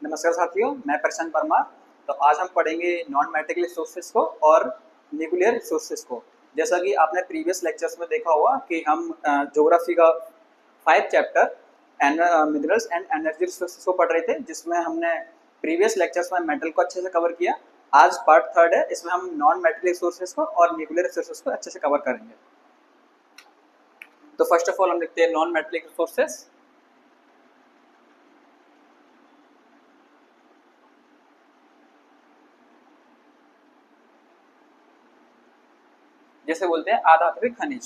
नमस्कार साथियों, मैं प्रशांत परमार। तो आज हम पढ़ेंगे नॉन मेटेरियल रिसोर्सेज को और न्यूक्लियर रिसोर्सेज को। जैसा कि आपने प्रीवियस लेक्चर्स में देखा होगा कि हम ज्योग्राफी का 5 chapter minerals and energy resources को पढ़ रहे थे, जिसमें हमने प्रीवियस लेक्चर्स में मेटल को अच्छे से कवर किया। आज पार्ट थर्ड है, इसमें हम नॉन मेटेरियल रिसोर्सेज को और न्यूक्लियर रिसोर्सेज को अच्छे से कवर करेंगे। तो फर्स्ट ऑफ ऑल हम लिखते हैं नॉन मेटेरियल रिसोर्सेज। जैसे बोलते हैं आधात्विक खनिज।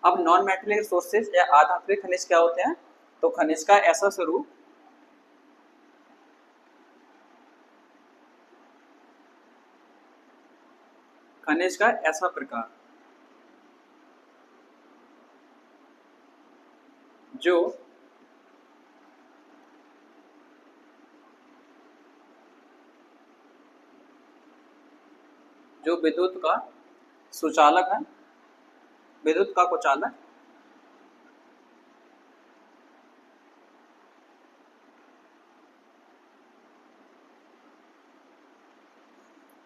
अब नॉन मेटेरियल रिसोर्सेज या आधात्विक खनिज क्या होते हैं? तो खनिज का ऐसा स्वरूप खनिज का ऐसा प्रकार जो विद्युत का सुचालक है, विद्युत का कुचालक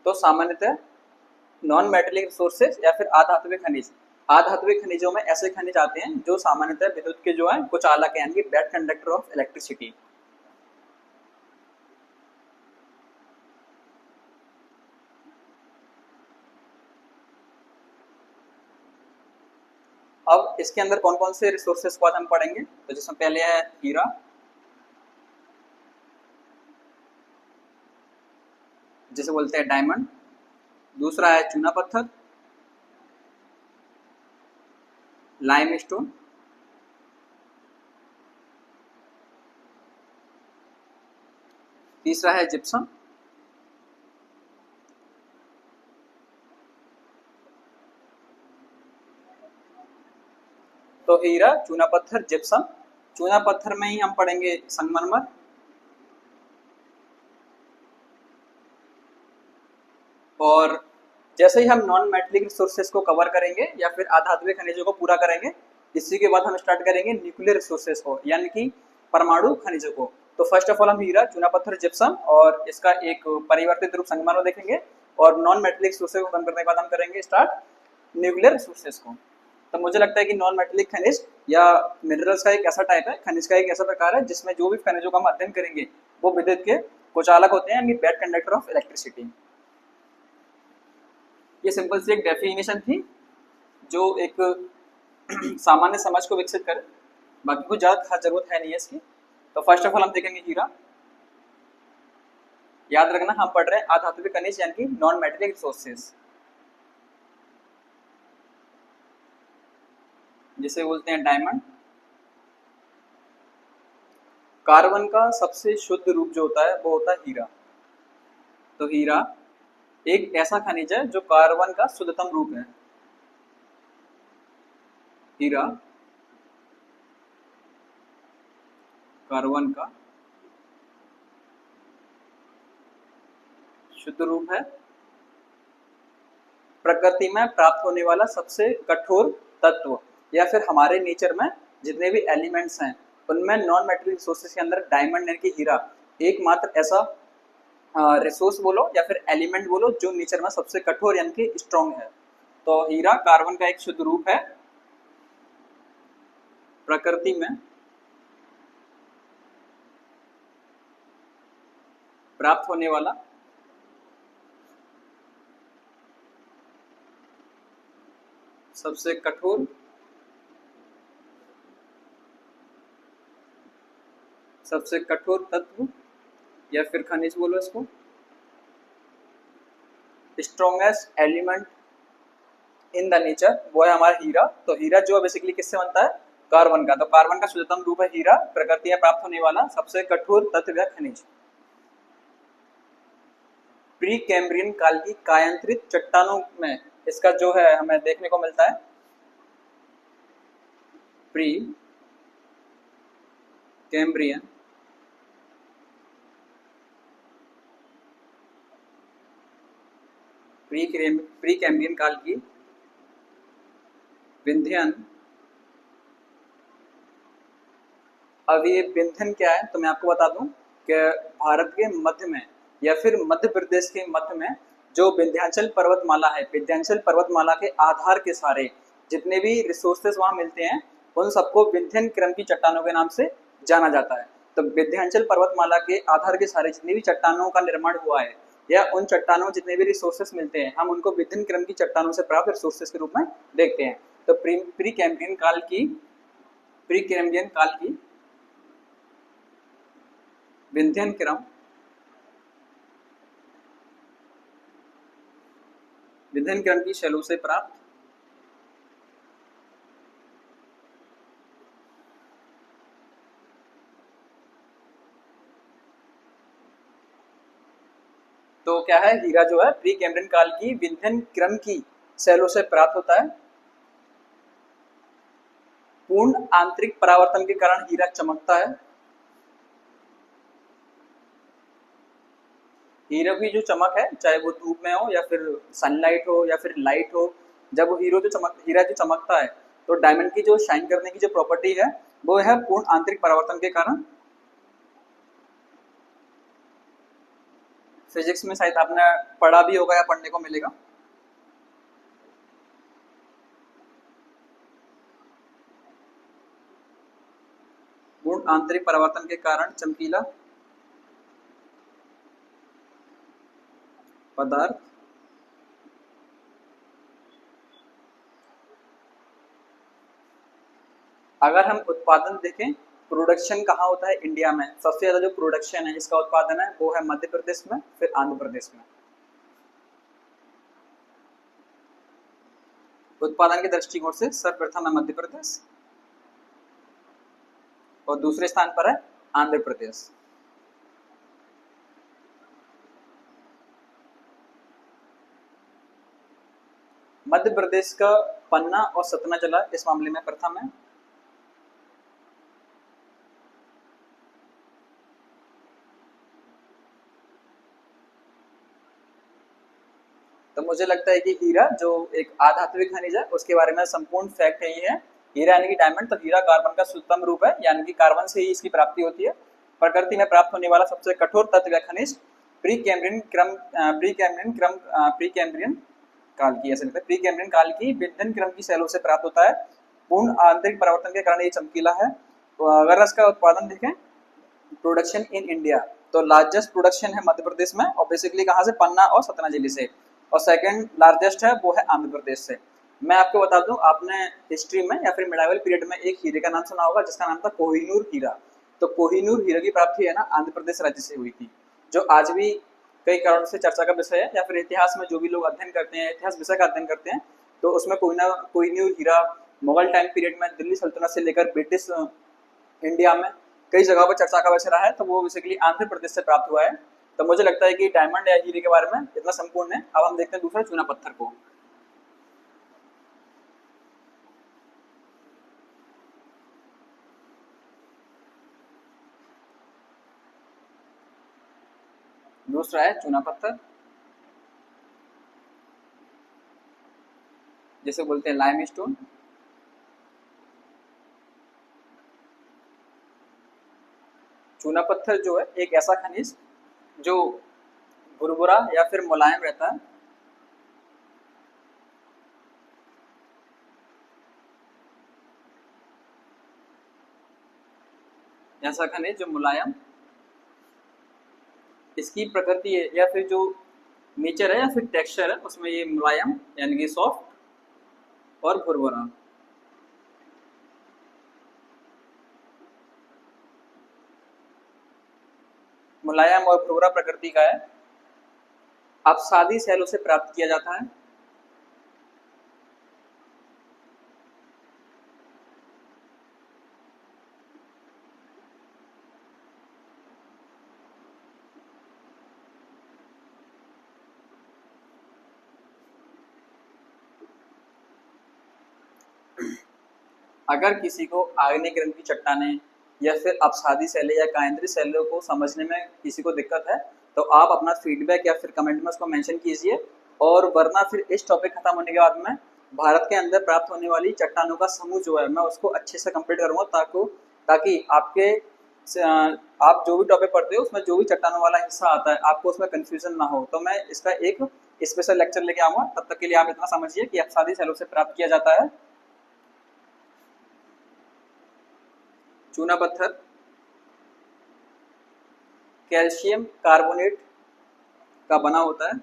तो सामान्यतः नॉन मेटेलिक रिसोर्सेज या फिर आधात्विक खनिज। आधात्विक खनिजों में ऐसे खनिज आते हैं जो सामान्यतः विद्युत के जो है कुचालक है, यानी कि बैड कंडक्टर ऑफ इलेक्ट्रिसिटी। अब इसके अंदर कौन कौन से रिसोर्सेज को आज हम पढ़ेंगे? तो जिसमें पहले है हीरा, जिसे बोलते हैं डायमंड। दूसरा है चूना पत्थर, लाइमस्टोन। तीसरा है जिप्सम। तो हीरा, चूना पत्थर, जिप्सम। चूना पत्थर में ही हम पढ़ेंगे संगमरमर। और जैसे ही हम नॉन मेटेलिक रिसोर्सेज को कवर करेंगे या फिर आधात्विक खनिजों को पूरा करेंगे, इसी के बाद हम स्टार्ट करेंगे न्यूक्लियर रिसोर्सेज को, यानी कि परमाणु खनिजों को। तो फर्स्ट ऑफ ऑल हम हीरा, चूना पत्थर, जिप्सम और इसका एक परिवर्तित रूप संगमरमर देखेंगे। और नॉन मेटेलिक रिसोर्सेज को खत्म करने के बाद हम करेंगे स्टार्ट न्यूक्लियर रिसोर्सेज को। तो मुझे लगता है कि नॉन मेटेलिक खनिज या मिनरल्स का एक ऐसा टाइप है, खनिज का एक ऐसा प्रकार है जिसमें जो भी खनिजों का हम अध्ययन करेंगे वो विद्युत के कुचालक होते हैं, यानी बैड कंडक्टर ऑफ इलेक्ट्रिसिटी। ये सिंपल सी एक डेफिनेशन थी जो एक सामान्य समझ को विकसित करे, बाकी कुछ ज़्यादा खास जरूरत है नहीं है इसकी। तो फर्स्ट ऑफ ऑल हम देखेंगे हीरा। याद रखना हम पढ़ रहे हैं आधात्विक खनिज यानी कि नॉन मेटेलिक रिसोर्सेज, जिसे बोलते हैं डायमंड। कार्बन का सबसे शुद्ध रूप जो होता है वो होता है हीरा। तो हीरा एक ऐसा खनिज है जो कार्बन का शुद्धतम रूप है। हीरा कार्बन का शुद्ध रूप है, प्रकृति में प्राप्त होने वाला सबसे कठोर तत्व, या फिर हमारे नेचर में जितने भी एलिमेंट्स हैं उनमें नॉन मेटेरियल रिसोर्सेज के अंदर डायमंड यानी कि हीरा एकमात्र ऐसा रिसोर्स बोलो या फिर एलिमेंट बोलो जो नेचर में सबसे कठोर यानी कि स्ट्रॉन्ग है। तो हीरा कार्बन का एक शुद्ध रूप है, प्रकृति में प्राप्त होने वाला सबसे कठोर तत्व या फिर खनिज बोलो इसको, strongest element in the nature, वो है हमारा हीरा। तो हीरा जो है बेसिकली किससे बनता है? कार्बन का। तो कार्बन का शुद्धतम रूप है हीरा, प्रकृति में प्राप्त होने वाला सबसे कठोर तत्व या खनिज। प्री कैम्ब्रियन काल की कायांतरित चट्टानों में इसका जो है हमें देखने को मिलता है। प्री कैम्ब्रियन प्री कैम्ब्रियन काल की विंध्यन। अब ये विंध्यन क्या है तो मैं आपको बता दूं कि भारत के मध्य में या फिर मध्य प्रदेश के मध्य में जो विंध्याचल पर्वतमाला है, विंध्याचल पर्वतमाला के आधार के सारे जितने भी रिसोर्सेज वहां मिलते हैं उन सबको विंध्यन क्रम की चट्टानों के नाम से जाना जाता है। तो विंध्याचल पर्वतमाला के आधार के सारे जितनी भी चट्टानों का निर्माण हुआ है या उन चट्टानों जितने भी रिसोर्सेज मिलते हैं हम उनको विंध्यन क्रम की चट्टानों से प्राप्त रिसोर्सेज के रूप में देखते हैं। तो प्री कैम्ब्रियन काल की विंध्यन क्रम की शैलों से प्राप्त तो क्या है, हीरा जो है प्री कैम्ब्रियन काल की विंध्यन क्रम की शैलों से प्राप्त होता है। पूर्ण आंतरिक परावर्तन के कारण हीरा चमकता है। हीरो की जो चमक है चाहे वो धूप में हो या फिर सनलाइट हो या फिर लाइट हो, जब वो हीरा जो चमकता है तो डायमंड की जो शाइन करने की जो प्रॉपर्टी है वो है पूर्ण आंतरिक परावर्तन के कारण। फिजिक्स में शायद आपने पढ़ा भी होगा या पढ़ने को मिलेगा। पूर्ण आंतरिक परावर्तन के कारण चमकीला पदार्थ अगर हम उत्पादन देखें, प्रोडक्शन कहाँ होता है इंडिया में, सबसे ज्यादा जो प्रोडक्शन है इसका उत्पादन है वो है मध्य प्रदेश में, फिर आंध्र प्रदेश में। उत्पादन के दृष्टिकोण से सर्वप्रथम है मध्य प्रदेश और दूसरे स्थान पर है आंध्र प्रदेश। मध्य प्रदेश का पन्ना और सतना जिला इस मामले में प्रथम है। तो मुझे लगता है कि हीरा जो एक आधात्विक खनिज है उसके बारे में संपूर्ण फैक्ट यही है। हीरा यानी कि डायमंड, तो हीरा कार्बन का शुद्धतम रूप है, यानी कि कार्बन से ही इसकी प्राप्ति होती है। प्रकृति में प्राप्त होने वाला सबसे कठोर तत्व खनिज प्री कैम्ब्रियन काल की, ऐसे प्री कैम्ब्रियन काल की विंध्यन क्रम की शैलों से प्राप्त होता है। पूर्ण आंतरिक परिवर्तन के कारण ये चमकीला है। तो अगर इसका उत्पादन देखें, प्रोडक्शन इन इंडिया, तो लार्जेस्ट प्रोडक्शन है मध्य प्रदेश में और बेसिकली कहाँ से, पन्ना और सतना जिले से, और सेकंड लार्जेस्ट है वो है आंध्र प्रदेश से। मैं आपको बता दूं, आपने हिस्ट्री में या फिर मिडाइवल पीरियड में एक हीरे का नाम सुना होगा जिसका नाम था कोहिनूर हीरा। तो कोहिनूर हीरे की प्राप्ति है ना आंध्र प्रदेश राज्य से हुई थी, जो आज भी कई कारणों से चर्चा का विषय है, या फिर इतिहास में जो भी लोग अध्ययन करते हैं, इतिहास विषय का अध्ययन करते हैं, तो उसमें कोहिनूर हीरा मुगल टाइम पीरियड में दिल्ली सल्तनत से लेकर ब्रिटिश इंडिया में कई जगहों पर चर्चा का विषय रहा है, तो वो बेसिकली आंध्र प्रदेश से प्राप्त हुआ है। तो मुझे लगता है कि डायमंड या हीरे के बारे में इतना संपूर्ण है। अब हम देखते हैं दूसरा चूना पत्थर को। दूसरा है चूना पत्थर, जिसे बोलते हैं लाइमस्टोन। चूना पत्थर जो है एक ऐसा खनिज जो भुरभुरा या फिर मुलायम रहता है। ऐसा खनिज जो मुलायम, इसकी प्रकृति है या फिर जो नेचर है या फिर टेक्सचर है उसमें ये मुलायम यानी कि सॉफ्ट और भुरभुरा। मुलायम और भुरभुरा प्रकृति का है। अपसादी शैलों से प्राप्त किया जाता है। अगर किसी को आग्नेय क्रम की चट्टानें या फिर अपसादी शैलें या कायंद्री शैलों को समझने में किसी को दिक्कत है तो आप अपना फीडबैक या फिर कमेंट में उसको मेंशन कीजिए, और वरना फिर इस टॉपिक खत्म होने के बाद में भारत के अंदर प्राप्त होने वाली चट्टानों का समूह जो है मैं उसको अच्छे से कंप्लीट करूंगा ताकि आपके आप जो भी टॉपिक पढ़ते हो उसमें जो भी चट्टानों वाला हिस्सा आता है आपको उसमें कंफ्यूजन ना हो। तो मैं इसका एक स्पेशल लेक्चर लेके आऊंगा। तब तक के लिए आप इतना समझिए कि अपसादी सेलों से प्राप्त किया जाता है चूना पत्थर कैल्शियम कार्बोनेट का बना होता है।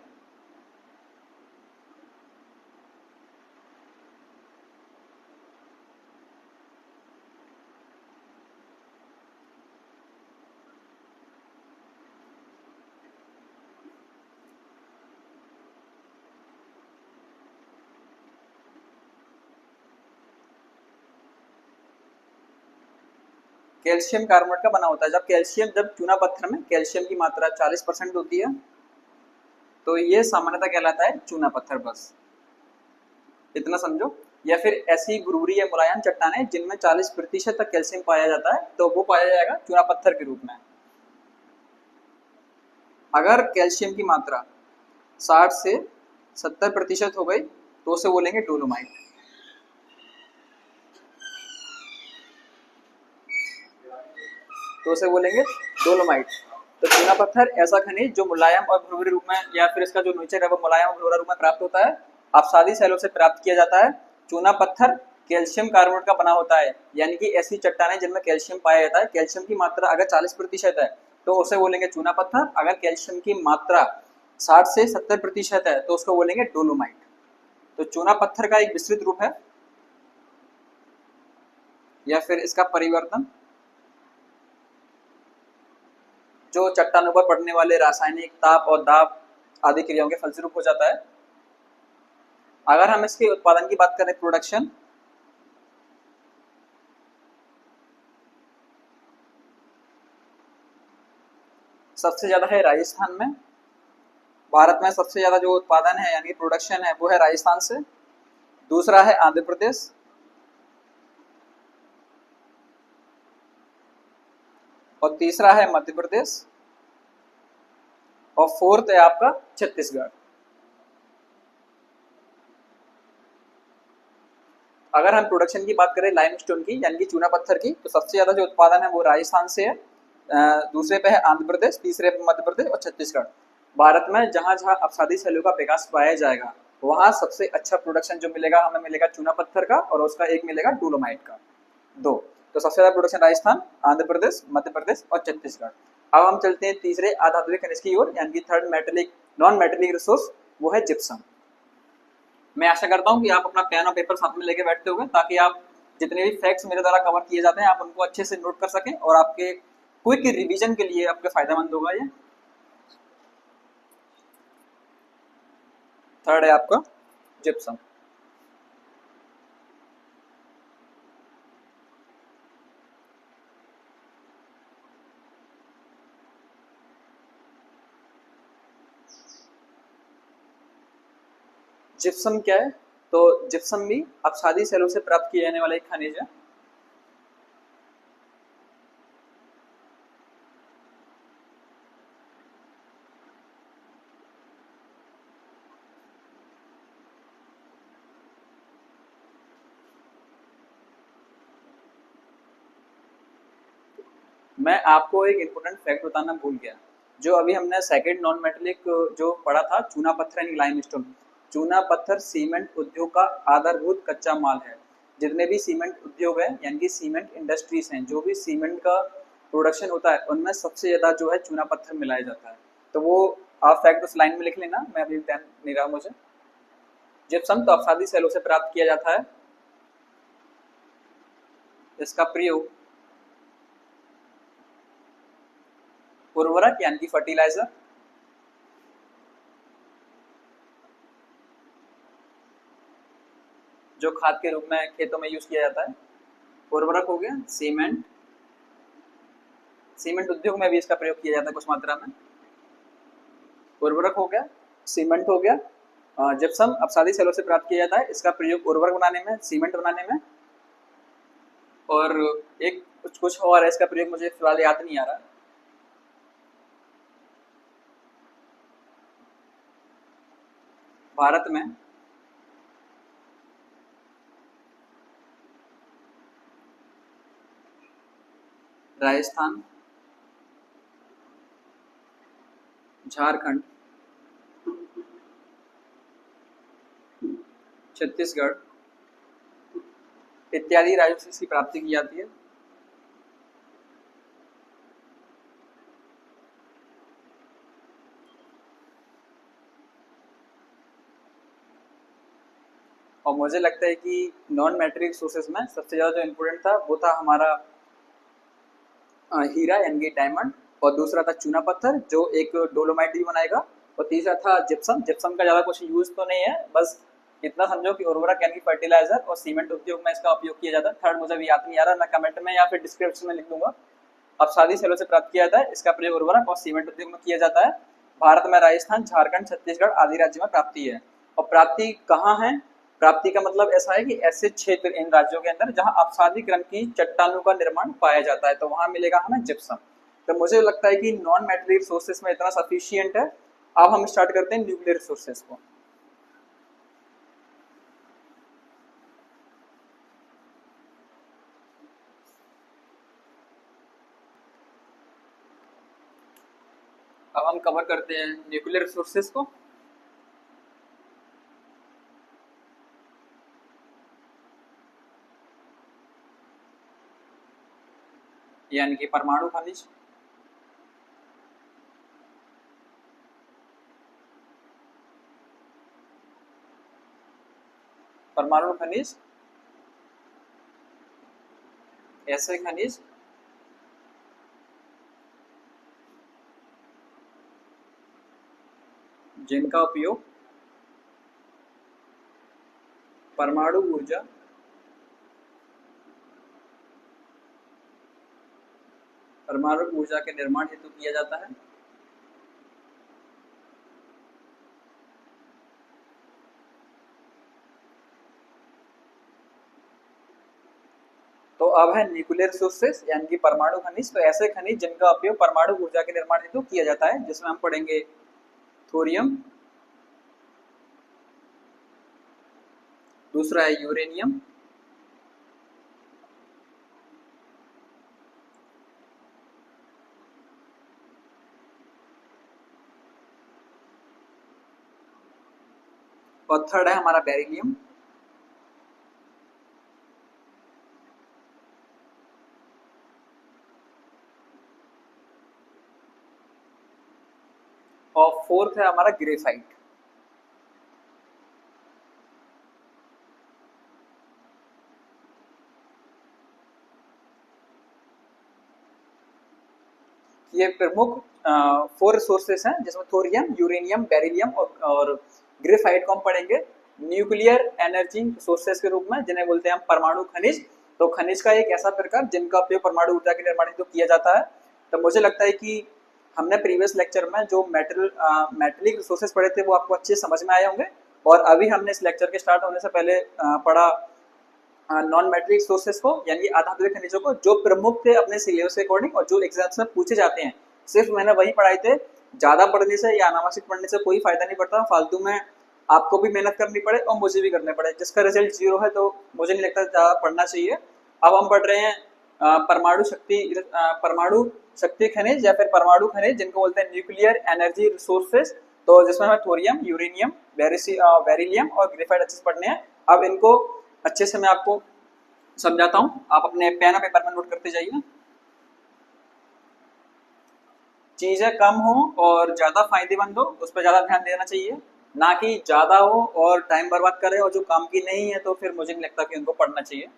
कैल्शियम कार्बोनेट का बना होता है। जब चूना पत्थर में कैल्शियम की मात्रा 40% होती है तो ये सामान्यतः कहलाता है चूना पत्थर। बस इतना समझो। या फिर ऐसी गुरूरी या मुलायम चट्टानें जिनमें 40% तक कैल्शियम पाया जाता है तो वो पाया जाएगा चूना पत्थर के रूप में। अगर कैल्शियम की मात्रा 60 से 70% हो गई तो उसे बोलेंगे डोलोमाइट। तो उसे बोलेंगे डोलोमाइट। तो चूना पत्थर ऐसा खनिज जो मुलायम और भुरभुरे रूप में या फिर इसका जो नेचर है वो मुलायम और भुरभुरा रूप में प्राप्त होता है, अपसादी सेलों से प्राप्त किया जाता है। चूना पत्थर कैल्शियम कार्बोनेट का बना होता है, यानी कि ऐसी चट्टानें जिनमें कैल्शियम पाया जाता है। कैल्शियम की मात्रा अगर 40% है तो उसे बोलेंगे चूना पत्थर। अगर कैल्शियम की मात्रा 60 से 70% है तो उसको बोलेंगे डोलोमाइट। तो चूना पत्थर का एक विस्तृत रूप है या फिर इसका परिवर्तन जो चट्टानों पर पड़ने वाले रासायनिक ताप और दाब आदि क्रियाओं के फलस्वरूप हो जाता है। अगर हम इसके उत्पादन की बात करें, प्रोडक्शन, सबसे ज्यादा है राजस्थान में। भारत में सबसे ज्यादा जो उत्पादन है यानी प्रोडक्शन है वो है राजस्थान से। दूसरा है आंध्र प्रदेश और तीसरा है मध्य प्रदेश और फोर्थ है आपका छत्तीसगढ़। अगर हम प्रोडक्शन की बात करें लाइमस्टोन की यानी कि चूना पत्थर की, तो सबसे ज्यादा जो उत्पादन है वो राजस्थान से है। दूसरे पे है आंध्र प्रदेश, तीसरे पे मध्य प्रदेश और छत्तीसगढ़। भारत में जहां जहां अपसादी सेलों का विकास पाया जाएगा वहां सबसे अच्छा प्रोडक्शन जो मिलेगा हमें मिलेगा चूना पत्थर का और उसका एक मिलेगा डोलोमाइट का, दो। तो सबसे ज्यादा प्रोडक्शन राजस्थान, आंध्र प्रदेश, मध्य प्रदेश और छत्तीसगढ़। अब हम चलते हैं तीसरे आधात्विक खनिज की ओर यानी कि third metallic non metallic resource, वो है जिप्सम। मैं आशा करता हूँ कि आप अपना पेन और पेपर साथ में लेके बैठते होंगे ताकि आप जितने भी फैक्ट्स मेरे द्वारा कवर किए जाते हैं आप उनको अच्छे से नोट कर सकें और आपके क्विक रिवीजन के लिए आपके फायदेमंद होगा ये। थर्ड है आपका जिप्सम। जिप्सम क्या है? तो जिप्सम भी अपसादी सेलों से प्राप्त किए जाने वाला एक खनिज है। मैं आपको एक इम्पोर्टेंट फैक्ट बताना भूल गया। जो अभी हमने सेकंड नॉन मेटेलिक जो पढ़ा था चूना पत्थर यानी लाइमस्टोन। चूना पत्थर सीमेंट उद्योग का आधारभूत कच्चा माल है। जितने भी सीमेंट उद्योग है यानी कि सीमेंट इंडस्ट्रीज हैं, जो भी सीमेंट का प्रोडक्शन होता है उनमें सबसे ज्यादा जो है चूना पत्थर मिलाया जाता है। तो वो आप फैक्ट उस लाइन में लिख लेना, मैं अभी ध्यान नहीं रहा मुझे। जिप्सम तो अपसादी सेलों से प्राप्त किया जाता है। इसका प्रयोग उर्वरक यानी कि फर्टिलाइजर, जो खाद के रूप में खेतों में यूज किया जाता है, उर्वरक हो गया, सीमेंट, सीमेंट उद्योग में भी इसका प्रयोग किया जाता है कुछ मात्रा में। उर्वरक हो गया, सीमेंट हो गया, जिप्सम अपसादी सेलों से प्राप्त किया जाता है। इसका प्रयोग उर्वरक बनाने में, सीमेंट बनाने में, और एक कुछ कुछ और है इसका प्रयोग मुझे फिलहाल याद नहीं आ रहा। भारत में राजस्थान, झारखंड, छत्तीसगढ़ इत्यादि राज्यों से इसकी प्राप्ति की जाती है। और मुझे लगता है कि नॉन मेटेरियल रिसोर्सेज में सबसे ज़्यादा जो इम्पोर्टेंट था वो था हमारा हीरा यानी कि डायमंड, और दूसरा था चूना पत्थर जो एक डोलोमाइट भी बनाएगा, और तीसरा था जिप्सम। जिप्सम का ज़्यादा कुछ यूज़ तो नहीं है, बस इतना समझो कि उर्वरक यानी फर्टिलाइजर और सीमेंट उद्योग में इसका उपयोग किया जाता है। थर्ड मुझे भी याद नहीं आ रहा, मैं कमेंट में या फिर डिस्क्रिप्शन में लिख दूंगा। अपसादी सेलों से प्राप्त किया जाता है, इसका प्रयोग उर्वरक और सीमेंट उद्योग में किया जाता है। भारत में राजस्थान, झारखंड, छत्तीसगढ़ आदि राज्यों में प्राप्ति है। और प्राप्ति कहाँ है? प्राप्ति का मतलब ऐसा है कि ऐसे क्षेत्र इन राज्यों के अंदर जहां अपसादी क्रम की चट्टानों का निर्माण पाया जाता है, तो वहां मिलेगा हमें जिप्सम। तो मुझे लगता है कि नॉन मेटेरियल रिसोर्सेज में इतना सफिशियंट है। अब हम स्टार्ट करते हैं न्यूक्लियर रिसोर्सेज को। अब हम कवर करते हैं न्यूक्लियर रिसोर्सेज को। यानी कि परमाणु खनिज, परमाणु खनिज, ऐसे खनिज जिनका उपयोग परमाणु ऊर्जा, परमाणु ऊर्जा के निर्माण हेतु किया जाता है। तो अब है न्यूक्लियर रिसोर्सेज यानी कि परमाणु खनिज। तो ऐसे खनिज जिनका उपयोग परमाणु ऊर्जा के निर्माण हेतु किया जाता है, जिसमें हम पढ़ेंगे थोरियम, दूसरा है यूरेनियम, और थर्ड है हमारा बेरिलियम। और फोर्थ है हमारा ग्रेफाइट। ये प्रमुख 4 रिसोर्सेस हैं, जिसमें थोरियम, यूरेनियम, बेरिलियम और ग्रेफाइट को हम पढ़ेंगे न्यूक्लियर एनर्जी रिसोर्सेस के रूप में, जिन्हें बोलते हैं हम परमाणु खनिज। तो खनिज का एक ऐसा प्रकार जिनका उपयोग परमाणु ऊर्जा के निर्माण हेतु किया जाता है। तो मुझे लगता है कि हमने प्रीवियस लेक्चर में जो मेटलिक रिसोर्सेस पढ़े थे वो आपको अच्छे समझ में आए होंगे। और अभी हमने इस लेक्चर के स्टार्ट होने से पहले पढ़ा नॉन मेट्रिक सोर्सेस को, यानी आधात्मिक खनिजों को, जो प्रमुख थे अपने सिलेबस के अकॉर्डिंग और जो एग्जाम्स में पूछे जाते हैं। सिर्फ मैंने वही पढ़ाए थे। ज्यादा पढ़ने से या अनावश्यक पढ़ने से कोई फायदा नहीं पड़ता, फालतू में आपको भी मेहनत करनी पड़े और मुझे भी करने पड़े, जिसका रिजल्ट 0 है, तो मुझे नहीं लगता ज्यादा पढ़ना चाहिए। अब हम पढ़ रहे हैं परमाणु शक्ति खनिज या फिर परमाणु खनिज, जिनको बोलते हैं न्यूक्लियर एनर्जी रिसोर्सेज। तो जिसमें हमें थोरियम, यूरेनियम, बेरिलियम और ग्रेफाइट अच्छे से पढ़ने हैं। अब इनको अच्छे से मैं आपको समझाता हूँ, आप अपने पेन और पेपर में नोट करते जाइए। चीजें कम हो और ज्यादा फायदेमंद हो, उस पर ज्यादा ध्यान देना चाहिए, ना कि ज्यादा हो और टाइम बर्बाद करें और जो काम की नहीं है तो फिर मुझे नहीं लगता कि उनको पढ़ना चाहिए।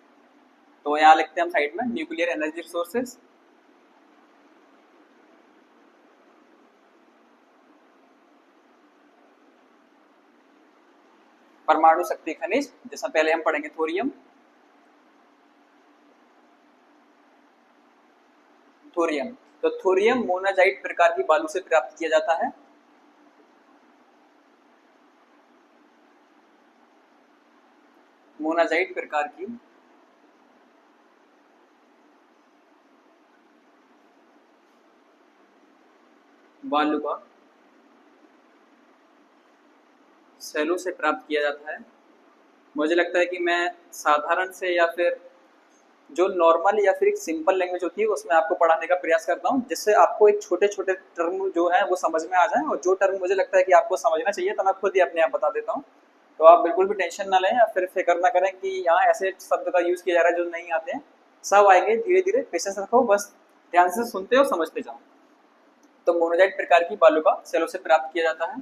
तो यहाँ लिखते हैं हम साइड में न्यूक्लियर एनर्जी रिसोर्सेज, परमाणु शक्ति खनिज, जिसमें पहले हम पढ़ेंगे थोरियम। थोरियम, तो थोरियम मोनाजाइट प्रकार की बालू से प्राप्त किया जाता है। मोनाजाइट प्रकार की बालू का सेलों से प्राप्त किया जाता है। मुझे लगता है कि मैं साधारण से या फिर जो नॉर्मल या फिर एक सिंपल लैंग्वेज होती है उसमें आपको पढ़ाने का प्रयास करता हूँ, जिससे आपको एक छोटे छोटे टर्म जो है वो समझ में आ जाए, और जो टर्म मुझे लगता है कि आपको समझना चाहिए तो मैं खुद ही अपने आप बता देता हूँ। तो आप बिल्कुल भी टेंशन ना लें या फिर फिक्र ना करें कि यहाँ ऐसे शब्द का यूज़ किया जा रहा है जो नहीं आते हैं। सब आएंगे, धीरे धीरे पेशेंस रखो, बस ध्यान से सुनते और समझते जाओ। तो मोनोजाइट प्रकार की बालू का सेलों से प्राप्त किया जाता है।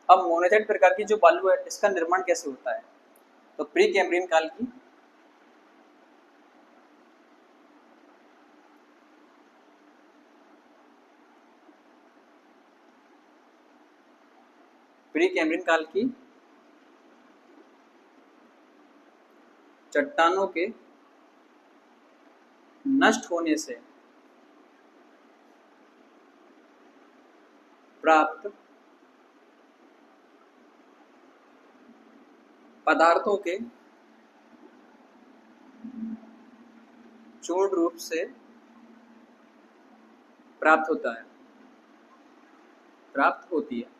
अब मोनोजाइट प्रकार की जो बालू है इसका निर्माण कैसे होता है? तो प्री कैम्ब्रियन काल की प्री कैम्ब्रियन काल की चट्टानों के नष्ट होने से प्राप्त पदार्थों के चूर्ण रूप से प्राप्त होता है, प्राप्त होती है।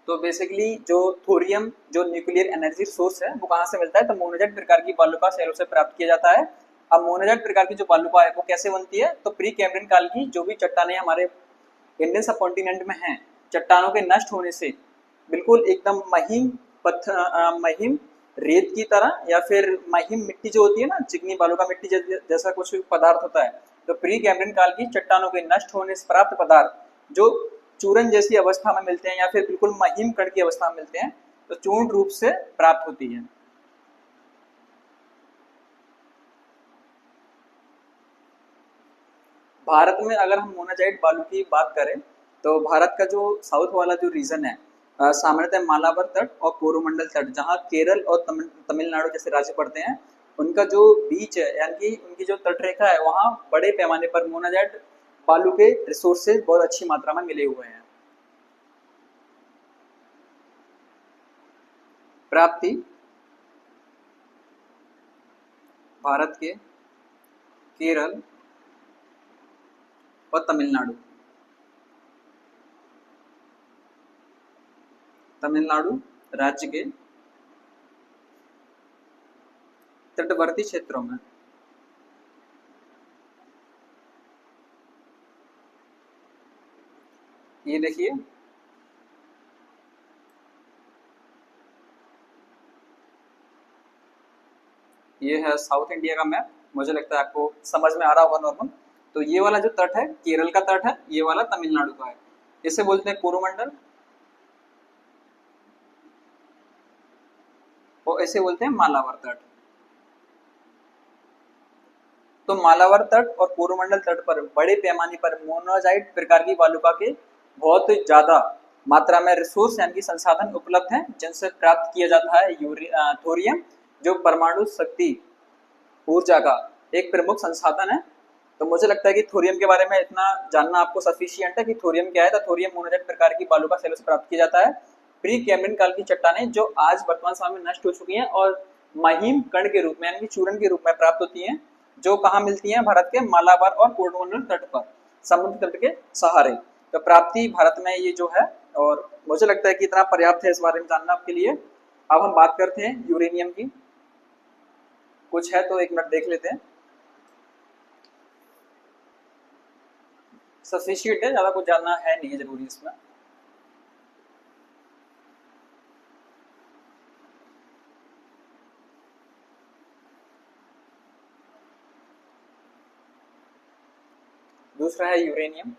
तो बेसिकली जो थोरियम जो न्यूक्लियर एनर्जी सोर्स है वो कहाँ से मिलता है? तो मोनोजाइट प्रकार की बालुका शैलों से प्राप्त किया जाता है। अब मोनोजाइट प्रकार की जो बालुका है वो कैसे बनती है? तो प्री कैम्ब्रियन काल की जो भी चट्टानें हमारे इंडियन सब कॉन्टिनेंट में हैं, चट्टानों के नष्ट होने से बिल्कुल एकदम महीन पत्थर, महीन रेत की तरह या फिर महीन मिट्टी जो होती है ना, चिकनी बालू का मिट्टी जैसा कुछ पदार्थ होता है। तो प्री कैम्ब्रियन काल की चट्टानों के नष्ट होने से प्राप्त पदार्थ जो चूर्ण जैसी अवस्था में मिलते हैं या फिर बिल्कुल महीन कण की अवस्था में मिलते हैं, तो चूर्ण रूप से प्राप्त होती है। भारत में अगर हम मोनाजाइट बालू की बात करें तो भारत का जो साउथ वाला जो रीजन है, सामान्यतः मालाबार तट और कोरोमंडल तट, जहाँ केरल और तमिलनाडु जैसे राज्य पड़ते हैं, उनका जो बीच है यानी कि उनकी जो तट रेखा है वहाँ बड़े पैमाने पर मोनाजाइट बालू के रिसोर्सेज बहुत अच्छी मात्रा में मिले हुए हैं। प्राप्ति भारत के केरल और तमिलनाडु, तमिलनाडु राज्य के तटवर्ती क्षेत्रों में। ये देखिए, ये है साउथ इंडिया का मैप। मुझे लगता है आपको समझ में आ रहा होगा नॉर्मल। तो ये वाला जो तट है केरल का तट है, ये वाला तमिलनाडु का है। इसे बोलते हैं कोरोमंडल और इसे बोलते हैं मालाबार तट। तो मालाबार तट और कोरोमंडल तट पर बड़े पैमाने पर मोनाजाइट प्रकार की वालुका के बहुत ज्यादा मात्रा में रिसोर्स यानी कि संसाधन उपलब्ध हैं, जिनसे प्राप्त किया जाता है थोरियम, जो परमाणु शक्ति ऊर्जा का एक प्रमुख संसाधन है। तो मुझे लगता है कि थोरियम के बारे में इतना जानना आपको सफिशियंट है कि थोरियम क्या है। तो थोरियम मोनोजाइट प्रकार की बालू का सेलों से प्राप्त किया जाता है। प्री कैम्ब्रियन काल की चट्टानें जो आज वर्तमान समय में नष्ट हो चुकी हैं और महीम कण के रूप में यानी कि चूर्ण के रूप में प्राप्त होती हैं, जो कहाँ मिलती हैं? भारत के मालाबार और कोरोमंडल तट पर, समुद्र तट के सहारे। तो प्राप्ति भारत में ये जो है, और मुझे लगता है कि इतना पर्याप्त है इस बारे में जानना आपके लिए। अब हम बात करते हैं यूरेनियम की। कुछ है तो एक मिनट देख लेते हैं। सफिशियंट है, ज्यादा कुछ जानना है नहीं है जरूरी इसमें। दूसरा है यूरेनियम।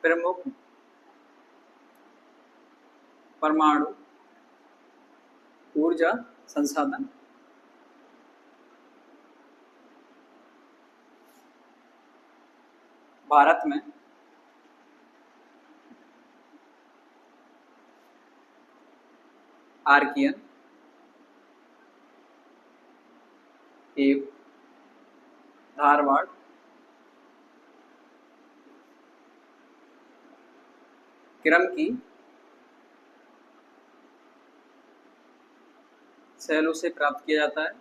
प्रमुख परमाणु ऊर्जा संसाधन भारत में आर्कियन एवं धारवाड़ क्रम की सेलों से प्राप्त किया जाता है।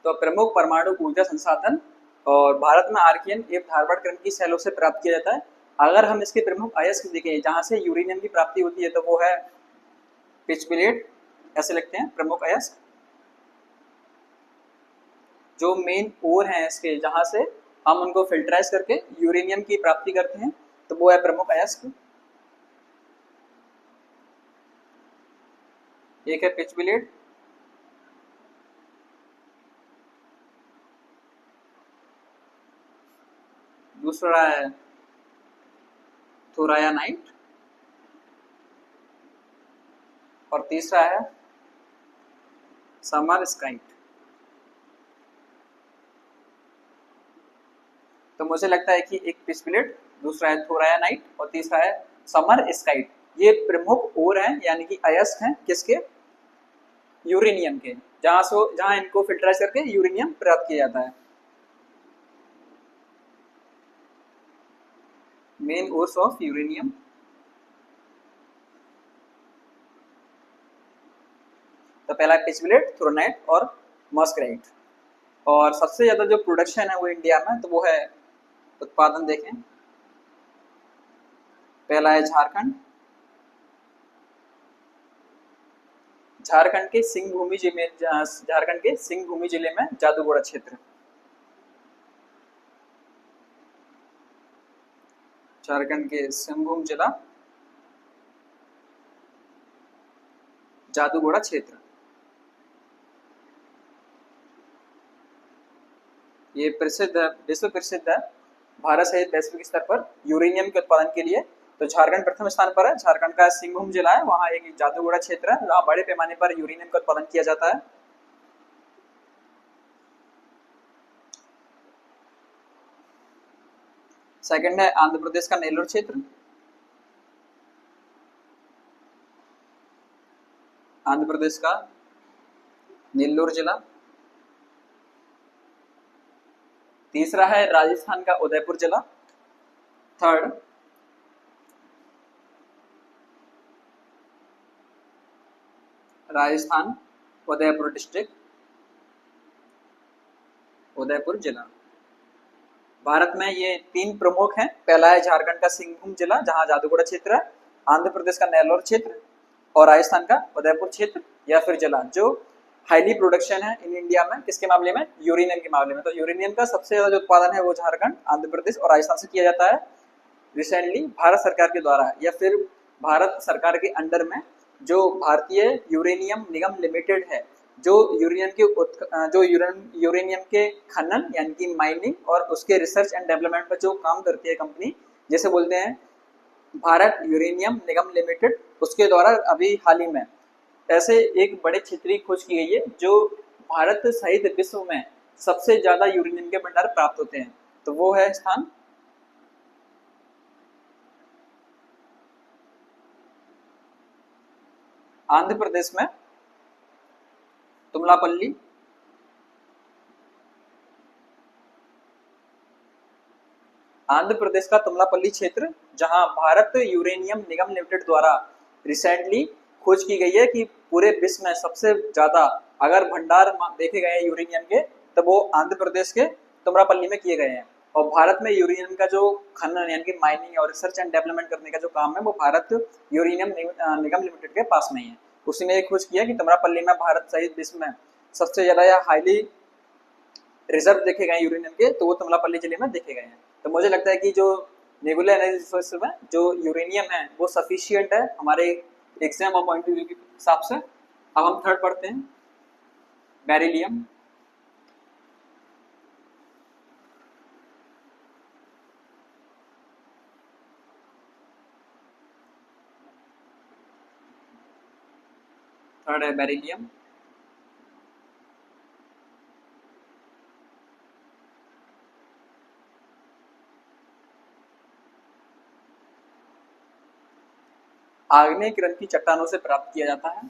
तो प्रमुख परमाणु ऊर्जा संसाधन और भारत में आर्कियन एवं धारवाड़ क्रम की सेलों से प्राप्त किया जाता है। अगर हम इसके प्रमुख अयस्क देखें जहां से यूरेनियम की प्राप्ति होती है तो वो है पिचबिलेट, ऐसे लिखते हैं प्रमुख अयस्क। जो मेन ओर हैं इसके जहां से हम उनको फिल्टराइज करके यूरेनियम की प्राप्ति करते हैं तो वो है प्रमुख अयस्क। एक है पिचबिलेट, दूसरा है थोरायानाइट और तीसरा है समरस्काइट। तो मुझे लगता है कि एक पिचबिलेट, दूसरा है थोरायानाइट और तीसरा है समरस्काइट, ये प्रमुख ओर हैं यानी कि अयस्क हैं किसके, यूरेनियम के, जहां इनको फिल्टराइज करके यूरेनियम प्राप्त किया जाता है। Main ores of uranium. तो पहला पिचबिलेट, थोरानाइट और मस्कराइट। और सबसे ज्यादा जो प्रोडक्शन है वो इंडिया में, तो वो है उत्पादन देखें, पहला है झारखंड। झारखंड के सिंहभूमि जिले में जादूगोड़ा क्षेत्र, झारखंड के सिंहभूम जिला जादूगोड़ा क्षेत्र, ये प्रसिद्ध है, विश्व प्रसिद्ध है भारत सहित वैश्विक स्तर पर यूरेनियम के उत्पादन के लिए। तो झारखंड प्रथम स्थान पर है, झारखंड का सिंहभूम जिला है, वहाँ एक जादूगोड़ा क्षेत्र है जहाँ बड़े पैमाने पर यूरेनियम का उत्पादन किया जाता है। सेकंड है आंध्र प्रदेश का नेल्लोर क्षेत्र, आंध्र प्रदेश का नेल्लोर जिला। तीसरा है राजस्थान का उदयपुर जिला। थर्ड राजस्थान उदयपुर डिस्ट्रिक्ट, उदयपुर जिला। भारत में ये तीन प्रमुख हैं, पहला है झारखंड का सिंहभूम जिला जहां जादूगोड़ा क्षेत्र है, आंध्र प्रदेश का नेल्लोर क्षेत्र और राजस्थान का उदयपुर क्षेत्र या फिर जिला, जो हाईली प्रोडक्शन है इन इंडिया में किसके मामले में, यूरेनियम के मामले में। तो यूरेनियम का सबसे ज्यादा जो उत्पादन है वो झारखंड, आंध्र प्रदेश और राजस्थान से किया जाता है। रिसेंटली भारत सरकार के द्वारा या फिर भारत सरकार के अंडर में जो भारतीय यूरेनियम निगम लिमिटेड है, जो यूरेनियम के खनन यानी कि माइनिंग और उसके रिसर्च एंड डेवलपमेंट पर जो काम करती है कंपनी, जैसे बोलते हैं भारत यूरेनियम निगम लिमिटेड, उसके द्वारा अभी हाल ही में ऐसे एक बड़े क्षेत्र की खोज की गई है जो भारत सहित विश्व में सबसे ज्यादा यूरेनियम के भंडार प्राप्त होते हैं। तो वो है स्थान आंध्र प्रदेश में तुमलापल्ली, आंध्र प्रदेश का तुमलापल्ली क्षेत्र जहां भारत यूरेनियम निगम लिमिटेड द्वारा रिसेंटली खोज की गई है कि पूरे विश्व में सबसे ज्यादा अगर भंडार देखे गए हैं यूरेनियम के तो वो आंध्र प्रदेश के तुमलापल्ली में किए गए हैं। और भारत में यूरेनियम का जो खनन यानी कि माइनिंग और रिसर्च एंड डेवलपमेंट करने का जो काम है वो भारत यूरेनियम निगम लिमिटेड के पास में ही है। उसी ने खोज किया कि तुमलापल्ली में भारत सहित विश्व में सबसे ज्यादा या हाईली रिजर्व देखे गए यूरेनियम के, तो वो तुमलापल्ली जिले में देखे गए हैं। तो मुझे लगता है कि जो नेबुलर एनर्जी रिसोर्स में जो यूरेनियम है वो सफिशियंट है हमारे एग्जाम और पॉइंट ऑफ व्यू के हिसाब से। अब हम थर्ड पढ़ते हैं, बेरिलियम। थर्ड है बेरिलियम। आग्नेय किरण की चट्टानों से प्राप्त किया जाता है।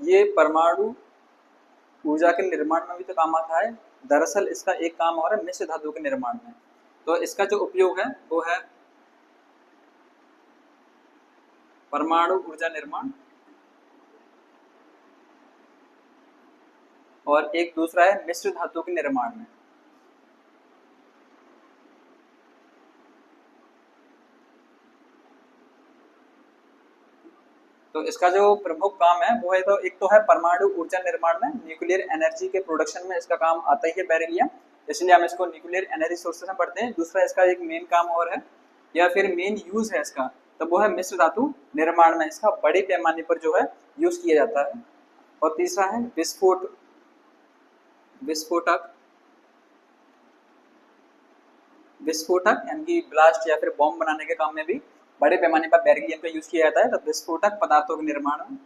ये परमाणु ऊर्जा के निर्माण में भी तो काम आता है। दरअसल इसका एक काम और है मिश्र धातु के निर्माण में। तो इसका जो उपयोग है वो है परमाणु ऊर्जा निर्माण, और एक दूसरा है मिश्र धातु के निर्माण में। तो इसका जो प्रमुख काम है वो है, तो एक तो है परमाणु ऊर्जा निर्माण में, न्यूक्लियर एनर्जी के प्रोडक्शन में इसका काम आता ही है बेरिलियम, इसलिए हम इसको न्यूक्लियर एनर्जी सोर्सेज में पढ़ते हैं। दूसरा इसका एक मेन काम और है या फिर मेन यूज है इसका, तो वो है मिश्र धातु निर्माण में इसका बड़े पैमाने पर जो है यूज किया जाता है। और तीसरा है विस्फोटक यानी कि ब्लास्ट या फिर बॉम्ब बनाने के काम में भी बड़े पैमाने पर बेरिलियम का यूज किया जाता है। तो विस्फोटक पदार्थों के निर्माण में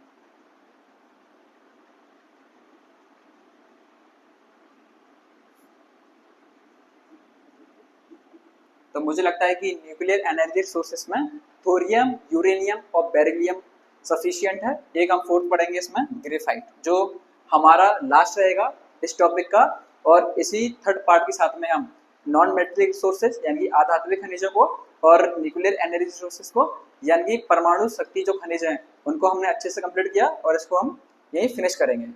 तो मुझे लगता है कि न्यूक्लियर एनर्जी सोर्सेस में थोरियम, यूरेनियम और बेरिलियम सफिशिएंट है। एक हम फोर्थ पढ़ेंगे इसमें ग्रेफाइट, जो हमारा लास्ट रहेगा इस टॉपिक का। और इसी थर्ड पार्ट के साथ में हम नॉन मेटेलिक रिसोर्सेज यानी कि आधात्मिक खनिजों को और न्यूक्लियर एनर्जी रिसोर्सेज को यानी कि परमाणु शक्ति जो खनिज हैं उनको हमने अच्छे से कंप्लीट किया, और इसको हम यहीं फिनिश करेंगे।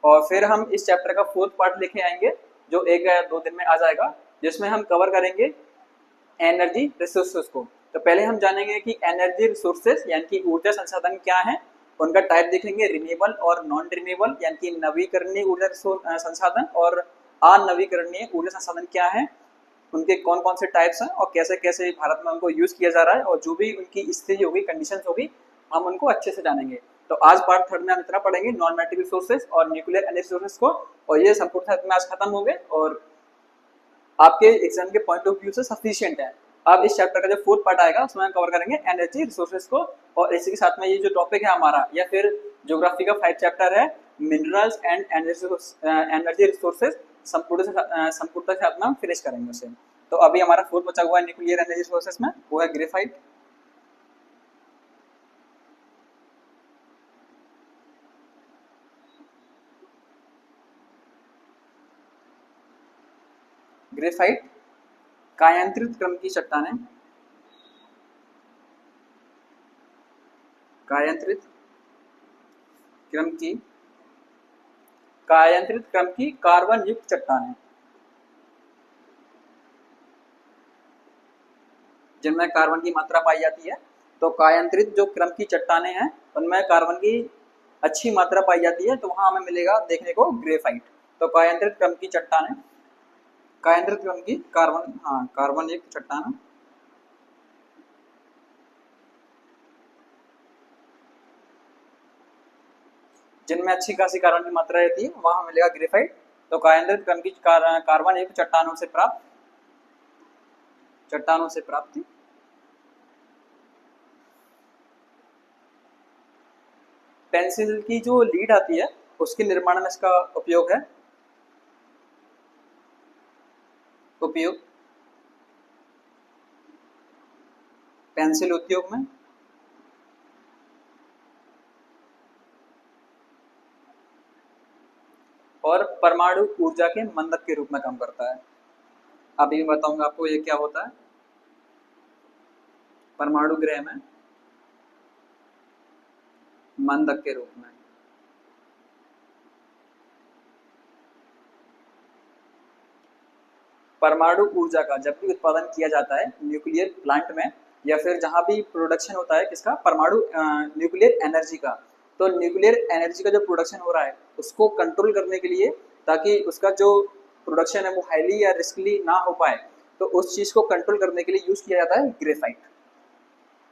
और फिर हम इस चैप्टर का फोर्थ पार्ट लेके आएंगे जो 1 या 2 दिन में आ जाएगा, जिसमें हम कवर करेंगे एनर्जी रिसोर्सेज को। तो पहले हम जानेंगे कि एनर्जी रिसोर्सेज यानी कि ऊर्जा संसाधन क्या है, उनका टाइप देखेंगे, रिन्यूएबल और नॉन रिन्यूएबल यानी कि नवीकरणीय ऊर्जा संसाधन और अनवीकरणीय ऊर्जा संसाधन क्या है, उनके कौन कौन से टाइप्स हैं और कैसे कैसे भारत में उनको यूज किया जा रहा है, और जो भी उनकी स्थिति होगी, कंडीशन होगी, हम उनको अच्छे से जानेंगे। तो आज पार्ट थर्ड में हम इतना पढ़ेंगे नॉन मेटेरियल रिसोर्सेज और न्यूक्लियर एनर्जी रिसोर्सेज को, और ये संपूर्ण में आज खत्म हो गए और आपके एग्जाम के पॉइंट ऑफ व्यू से सफिशिएंट है। अब इस चैप्टर का जो फोर्थ पार्ट आएगा उसमें हम कवर करेंगे एनर्जी रिसोर्सेज को, और इसी के साथ में ये जो टॉपिक है हमारा या फिर ज्योग्राफी का 5 चैप्टर है मिनरल्स एंड एनर्जी रिसोर्सेज, संपूर्णता के साथ में हम फिनिश करेंगे उसे। तो अभी हमारा फोर्थ बचा हुआ है न्यूक्लियर एनर्जी रिसोर्सेज में, वो है ग्रेफाइट। ग्रेफाइट कायांतरित क्रम की चट्टानें, कायांतरित क्रम की कार्बन युक्त चट्टानें, जिनमें कार्बन की मात्रा पाई जाती है। तो कायांतरित जो क्रम की चट्टानें हैं उनमें कार्बन की अच्छी मात्रा पाई जाती है, तो वहां हमें मिलेगा देखने को ग्रेफाइट। तो कायांतरित क्रम की चट्टानें, कायांतरित क्रम की कार्बन युक्त चट्टान, जिनमें अच्छी खासी कार्बन की मात्रा रहती है, वहां मिलेगा ग्रेफाइट। तो कायांतरित क्रम की कार्बन युक्त चट्टानों से प्राप्ति पेंसिल की जो लीड आती है उसके निर्माण में इसका उपयोग है। पेंसिल उद्योग में और परमाणु ऊर्जा के मंदक के रूप में काम करता है। अभी मैं बताऊंगा आपको ये क्या होता है। परमाणु गृह में मंदक के रूप में परमाणु ऊर्जा का जब भी उत्पादन किया जाता है न्यूक्लियर प्लांट में या फिर जहां भी प्रोडक्शन होता है किसका, परमाणु न्यूक्लियर एनर्जी का, तो न्यूक्लियर एनर्जी का जो प्रोडक्शन हो रहा है उसको कंट्रोल करने के लिए, ताकि उसका जो प्रोडक्शन है वो हाईली या रिस्कली ना हो पाए, तो उस चीज को कंट्रोल करने के लिए यूज किया जाता है ग्रेफाइट।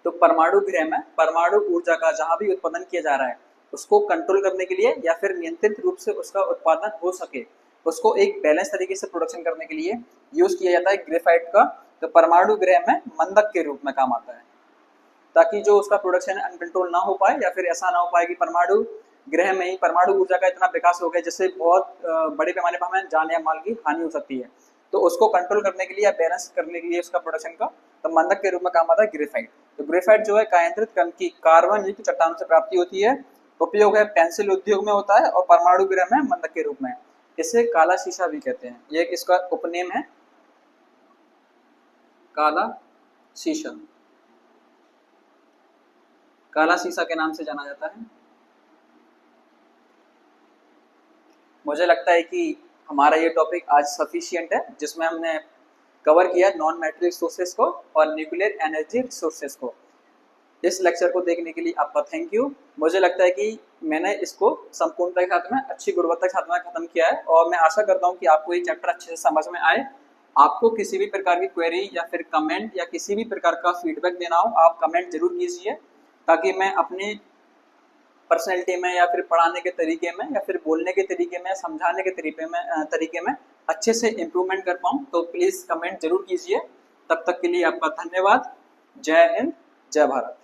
तो परमाणु गृह में परमाणु ऊर्जा का जहां भी उत्पादन किया जा रहा है उसको कंट्रोल करने के लिए या फिर नियंत्रित रूप से उसका उत्पादन हो सके, उसको एक बैलेंस तरीके से प्रोडक्शन करने के लिए यूज किया जाता है ग्रेफाइट का। तो परमाणु गृह में मंदक के रूप में काम आता है, ताकि जो उसका प्रोडक्शन अनकंट्रोल ना हो पाए या फिर ऐसा ना हो पाए कि परमाणु गृह में ही परमाणु ऊर्जा का इतना विकास हो गया जिससे बहुत बड़े पैमाने पर हमें जान या माल की हानि हो सकती है। तो उसको कंट्रोल करने के लिए या बैलेंस करने के लिए उसका प्रोडक्शन का तो मंदक के रूप में काम आता है ग्रेफाइट। तो ग्रेफाइट जो है कायांतरित क्रम की कार्बन युक्त चट्टानों से प्राप्ति होती है, उपयोग है पेंसिल उद्योग में होता है और परमाणु गृह में मंदक के रूप में। इसे काला शीशा भी कहते हैं, ये एक इसका उपनेम है, काला शीशा, काला शीशा के नाम से जाना जाता है। मुझे लगता है कि हमारा ये टॉपिक आज सफिशिएंट है, जिसमें हमने कवर किया नॉन मैटेरियल रिसोर्सेज को और न्यूक्लियर एनर्जी रिसोर्सेज को। इस लेक्चर को देखने के लिए आपका थैंक यू। मुझे लगता है कि मैंने इसको संपूर्णता के साथ में अच्छी गुणवत्ता के साथ में खत्म किया है और मैं आशा करता हूँ कि आपको ये चैप्टर अच्छे से समझ में आए। आपको किसी भी प्रकार की क्वेरी या फिर कमेंट या किसी भी प्रकार का फीडबैक देना हो, आप कमेंट जरूर कीजिए, ताकि मैं अपने पर्सनैलिटी में या फिर पढ़ाने के तरीके में या फिर बोलने के तरीके में, समझाने के तरीके में अच्छे से इम्प्रूवमेंट कर पाऊँ। तो प्लीज़ कमेंट जरूर कीजिए। तब तक के लिए आपका धन्यवाद। जय हिंद, जय भारत।